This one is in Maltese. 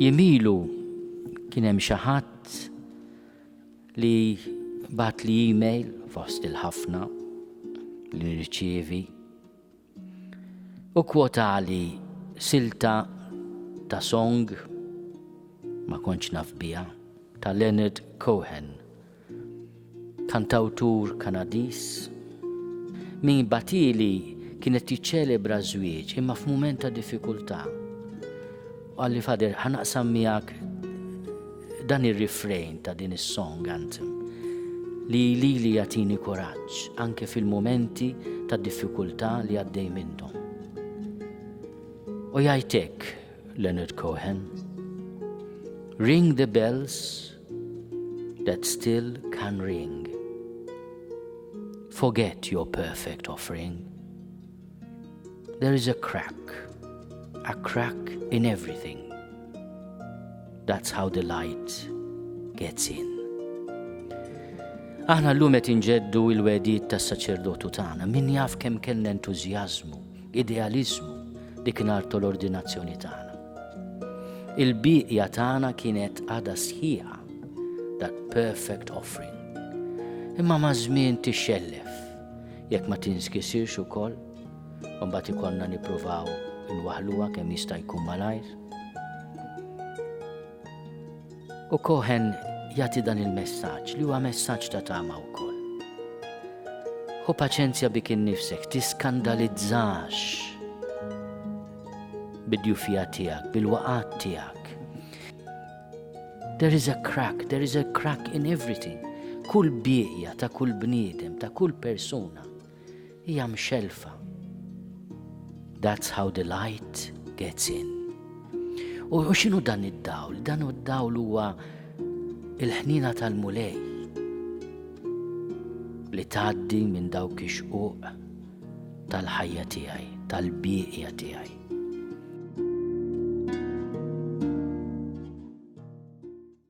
Jimilu kien hemm xi ħadd li bat li email fost il-ħafna li nirċievi u kwotali silta ta' song ma kontx naf biha ta' Leonard Cohen, kantawtur Kanadiż min batili kienet jiċċelebra żwieġ imma f'mument ta' diffikultà. Għalli fader ħanaqsam miegħek dan ir-refrain ta' din is-song anthem li jagħtini kuraġġ anke fil-momenti ta' diffikultà li għaddej minnhom. U jgħidlek Leonard Cohen, ring the bells that still can ring. Forget your perfect offering. There is a crack in everything. That's how the light gets in. Aħna llum qed inġeddu l-wedid tas-saċerdotu tagħna, min jaf kemm kellna entużjażmu, idealiżmu dik nartu l-ordinazzjoni tagħna. Il-bieqja tagħna kienet għada sħiħa, that perfect offering. Imma ma' żmien tixxellef jekk ma tinskisirx ukoll u mbagħad ikollna nippruvaw inwaħluha kemm jista' jkun malajr. U Cohen jagħti dan il-messaġġ li huwa messaġġ ta' tama wkoll. Ħu paċenzja bik innifsek, tiskandalizzax bid-djufija tiegħek, bil-waqgħat tiegħek. There is a crack in everything. Kull bieqja ta' kull bniedem, ta' kull persuna hija mxelfa. That's how the light gets in. U x'inhu dan id-dawl? Dan id-dawl huwa l-ħniena tal-Mulej li tgħaddi minn dawk ix-xquq tal-ħajja tiegħi, tal-bieqja tiegħi.